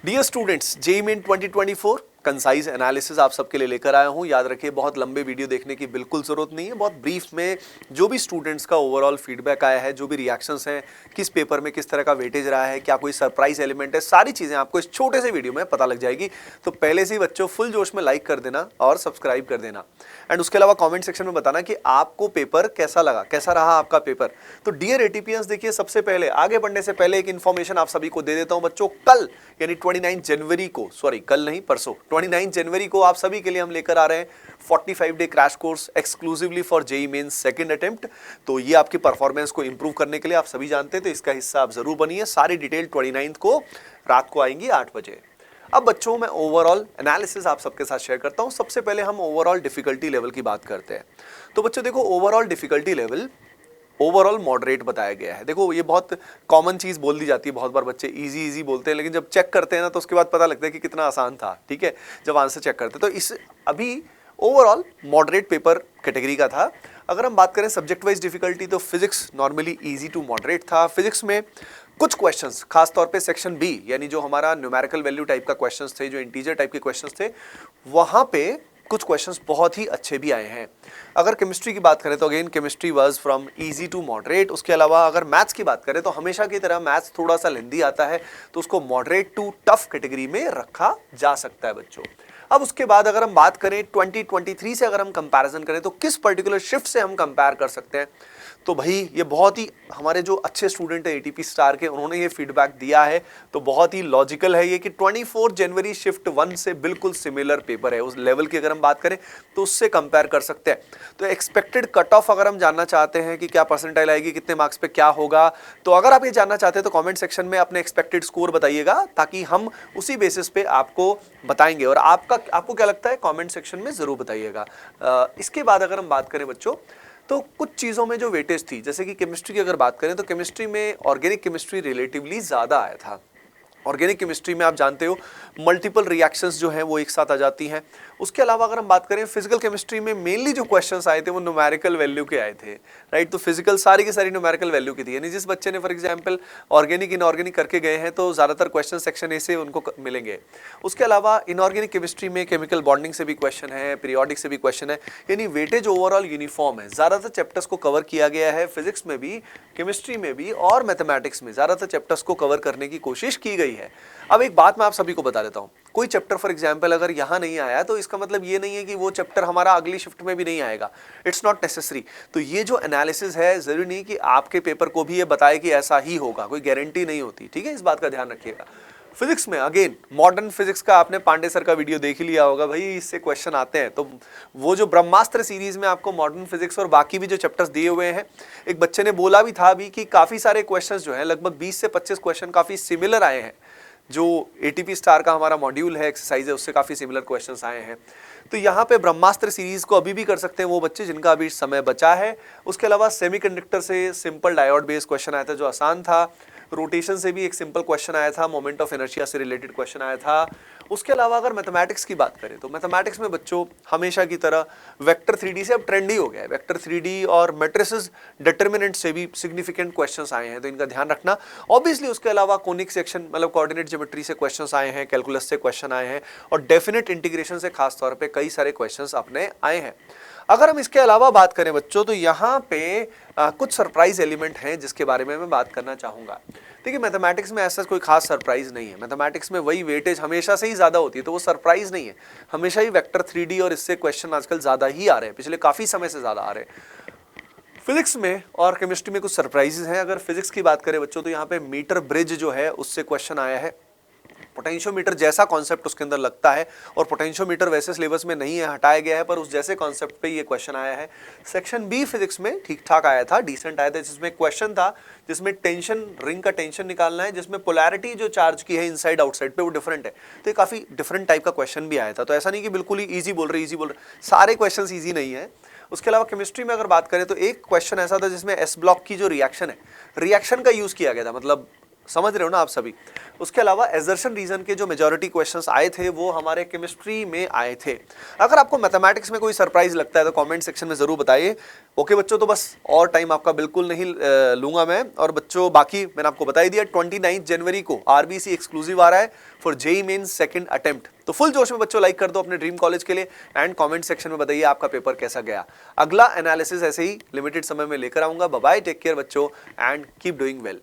Dear students, JEE Main 2024 concise analysis आप सबके लिए लेकर आया हूं। याद रखिए, बहुत लंबे वीडियो देखने की बिल्कुल जरूरत नहीं है। बहुत ब्रीफ में जो भी स्टूडेंट्स का ओवरऑल फीडबैक आया है, जो भी रिएक्शंस हैं, किस पेपर में किस तरह का वेटेज रहा है, क्या कोई सरप्राइज एलिमेंट है, सारी चीजें आपको इस छोटे से वीडियो में पता लग जाएगी। तो पहले से ही बच्चों फुल जोश में लाइक कर देना और सब्सक्राइब कर देना। एंड उसके अलावा कॉमेंट सेक्शन में बताना कि आपको पेपर कैसा लगा, कैसा रहा आपका पेपर। तो डियर एटीपीएंस, देखिए सबसे पहले आगे बढ़ने से पहले एक इन्फॉर्मेशन आप सभी को दे देता हूं बच्चों। कल यानी 29 जनवरी को, सॉरी कल नहीं परसों, 29 जनवरी को आप सभी के लिए हम लेकर आ रहे हैं 45 day crash course exclusively for JEE Mains second attempt. तो ये आपकी परफॉर्मेंस को इंप्रूव करने के लिए आप सभी जानते हैं, तो इसका हिस्सा आप जरूर बनिए। सारी डिटेल 29 को रात को आएंगी 8 बजे। अब बच्चों, मैं ओवरऑल एनालिसिस आप सबके साथ शेयर करता हूं। सबसे पहले हम ओवरऑल डिफिकल्टी लेवल की बात करते हैं। तो बच्चों देखो, overall difficulty level overall moderate बताया गया है। देखो, ये बहुत कॉमन चीज बोल दी जाती है, बहुत बार बच्चे इजी इजी बोलते हैं, लेकिन जब चेक करते हैं ना तो उसके बाद पता लगता है कि कितना आसान था। ठीक है, जब आंसर चेक करते हैं तो इस अभी ओवरऑल मॉडरेट पेपर कैटेगरी का था। अगर हम बात करें सब्जेक्ट वाइज डिफिकल्टी, तो physics normally easy to moderate था। फिजिक्स में कुछ क्वेश्चंस, खास तौर पे सेक्शन बी यानी जो हमारा न्यूमेरिकल वैल्यू टाइप का क्वेश्चंस थे, जो इंटीजर टाइप के क्वेश्चंस थे, वहां पे कुछ क्वेश्चंस बहुत ही अच्छे भी आए हैं। अगर केमिस्ट्री की बात करें तो again chemistry was from easy to moderate. उसके अलावा अगर मैथ्स की बात करें तो हमेशा की तरह मैथ्स थोड़ा सा लेंदी आता है, तो उसको मॉडरेट टू टफ कैटेगरी में रखा जा सकता है बच्चों। अब उसके बाद अगर हम बात करें 2023 से, अगर हम कंपैरिजन करें तो किस पर्टिकुलर शिफ्ट से हम कंपेयर कर सकते हैं, तो भाई ये बहुत ही, हमारे जो अच्छे स्टूडेंट है एटीपी स्टार के, उन्होंने ये फीडबैक दिया है, तो बहुत ही लॉजिकल है ये कि 24 जनवरी शिफ्ट 1 से बिल्कुल सिमिलर पेपर है। उस लेवल की अगर हम बात करें तो उससे कंपेयर कर सकते हैं। तो एक्सपेक्टेड कट ऑफ अगर हम जानना चाहते हैं कि क्या परसेंटाइल आएगी, कितने मार्क्स पे क्या होगा, तो अगर आप ये जानना चाहते हैं तो कॉमेंट सेक्शन में अपने एक्सपेक्टेड स्कोर बताइएगा, ताकि हम उसी बेसिस पे आपको बताएंगे। और आपको क्या लगता है कॉमेंट सेक्शन में जरूर बताइएगा। इसके बाद अगर हम बात करें बच्चों, तो कुछ चीज़ों में जो वेटेज थी, जैसे कि केमिस्ट्री की अगर बात करें तो केमिस्ट्री में ऑर्गेनिक केमिस्ट्री रिलेटिवली ज़्यादा आया था। ऑर्गेनिक केमिस्ट्री में आप जानते हो मल्टीपल रिएक्शंस जो हैं वो एक साथ आ जाती हैं। उसके अलावा अगर हम बात करें फिजिकल केमिस्ट्री में, मेनली जो क्वेश्चंस आए थे वो न्यूमेरिकल वैल्यू के आए थे, राइट। तो फिजिकल सारी की सारी न्यूमेरिकल वैल्यू की थी, यानी जिस बच्चे ने फॉर एग्जांपल ऑर्गेनिक इनऑर्गेनिक करके गए हैं तो ज़्यादातर क्वेश्चन सेक्शन ए से उनको मिलेंगे। उसके अलावा इनऑर्गेनिक केमिस्ट्री में केमिकल बॉन्डिंग से भी क्वेश्चन है, पीरियोडिक से भी क्वेश्चन है, यानी वेटेज ओवरऑल यूनिफॉर्म है। ज़्यादातर चैप्टर्स को कवर किया गया है, फिजिक्स में भी, केमिस्ट्री में भी और मैथमेटिक्स में ज़्यादातर चैप्टर्स को कवर करने की कोशिश की गई है। अब एक बात मैं आप सभी को बता देता हूँ, कोई चैप्टर फॉर एग्जांपल अगर यहाँ नहीं आया तो इसका मतलब ये नहीं है कि वो चैप्टर हमारा अगली शिफ्ट में भी नहीं आएगा। It's not necessary. तो ये जो एनालिसिस है, जरूरी नहीं कि आपके पेपर को भी ये बताए कि ऐसा ही होगा, कोई गारंटी नहीं होती। ठीक है, इस बात का ध्यान रखिएगा। फिजिक्स में अगेन मॉडर्न फिजिक्स का आपने पांडे सर का वीडियो देख ही लिया होगा भाई, इससे क्वेश्चन आते हैं। तो वो जो ब्रह्मास्त्र सीरीज में आपको मॉडर्न फिजिक्स और बाकी भी जो चैप्टर्स दिए हुए हैं, एक बच्चे ने बोला भी था अभी कि काफी सारे क्वेश्चंस जो हैं, लगभग 20 से 25 क्वेश्चन काफी सिमिलर आए हैं। जो एटीपी स्टार का हमारा मॉड्यूल है, एक्सरसाइज है, उससे काफी सिमिलर क्वेश्चंस आए हैं। तो यहाँ पे ब्रह्मास्त्र सीरीज को अभी भी कर सकते हैं वो बच्चे जिनका अभी समय बचा है। उसके अलावा सेमीकंडक्टर से सिंपल डायोड बेस्ड क्वेश्चन आया था जो आसान था। रोटेशन से भी एक सिंपल क्वेश्चन आया था, मोमेंट ऑफ इनर्शिया से रिलेटेड क्वेश्चन आया था। उसके अलावा अगर मैथमेटिक्स की बात करें तो मैथमेटिक्स में बच्चों हमेशा की तरह वेक्टर 3D से अब ट्रेंड ही हो गया है। वेक्टर 3D और मैट्रिसेस डिटर्मिनेंट से भी सिग्निफिकेंट क्वेश्चंस आए हैं, तो इनका ध्यान रखना। ऑब्वियसली उसके अलावा कोनिक सेक्शन मतलब कोऑर्डिनेट ज्योमेट्री से क्वेश्चंस आए हैं, कैलकुलस से क्वेश्चन आए हैं, और डेफिनेट इंटीग्रेशन से खास तौर पे कई सारे क्वेश्चंस अपने आए हैं। अगर हम इसके अलावा बात करें बच्चों, तो यहाँ पे कुछ सरप्राइज एलिमेंट हैं जिसके बारे में मैं बात करना चाहूंगा। देखिए, मैथमेटिक्स में ऐसा कोई खास सरप्राइज नहीं है। मैथमेटिक्स में वही वेटेज हमेशा से ही ज्यादा होती है, तो वो सरप्राइज नहीं है। हमेशा ही वेक्टर 3D और इससे क्वेश्चन आजकल ज्यादा ही आ रहे हैं, पिछले काफी समय से ज्यादा आ रहे हैं। फिजिक्स में और केमिस्ट्री में कुछ सरप्राइजेस हैं। अगर फिजिक्स की बात करें बच्चों, तो यहाँ पे मीटर ब्रिज जो है उससे क्वेश्चन आया है। पोटेंशियोमीटर जैसा कॉन्सेप्ट उसके अंदर लगता है, और पोटेंशियोमीटर वैसे सिलेबस में नहीं है, हटाया गया है, पर उस जैसे कॉन्सेप्ट पे ये क्वेश्चन आया है। सेक्शन बी फिजिक्स में ठीक ठाक आया था, डिसेंट आया था, जिसमें क्वेश्चन था जिसमें टेंशन, रिंग का टेंशन निकालना है, जिसमें पोलैरिटी जो चार्ज की है इनसाइड आउटसाइड पे वो डिफरेंट है। तो ये काफी डिफरेंट टाइप का क्वेश्चन भी आया था। तो ऐसा नहीं कि बिल्कुल ही ईजी बोल रहे, सारे क्वेश्चन ईजी नहीं है। उसके अलावा केमिस्ट्री में अगर बात करें तो एक क्वेश्चन ऐसा था जिसमें एस ब्लॉक की जो रिएक्शन है, रिएक्शन का यूज किया गया था, मतलब समझ रहे हो ना आप सभी। उसके अलावा एजर्शन रीजन के जो मेजॉरिटी क्वेश्चंस आए थे वो हमारे केमिस्ट्री में आए थे। अगर आपको मैथमेटिक्स में कोई सरप्राइज लगता है तो कमेंट सेक्शन में जरूर बताइए। ओके बच्चों, तो बस और टाइम आपका बिल्कुल नहीं लूंगा मैं। और बच्चों बाकी मैंने आपको बता ही दिया, 29 जनवरी को आरबीसी एक्सक्लूसिव आ रहा है for JEE Mains second attempt. तो फुल जोश में बच्चों लाइक कर दो अपने ड्रीम कॉलेज के लिए एंड कमेंट सेक्शन में बताइए आपका पेपर कैसा गया। अगला एनालिसिस ऐसे ही लिमिटेड समय में लेकर आऊंगा। बाय बाय, टेक केयर बच्चों एंड कीप डूइंग वेल।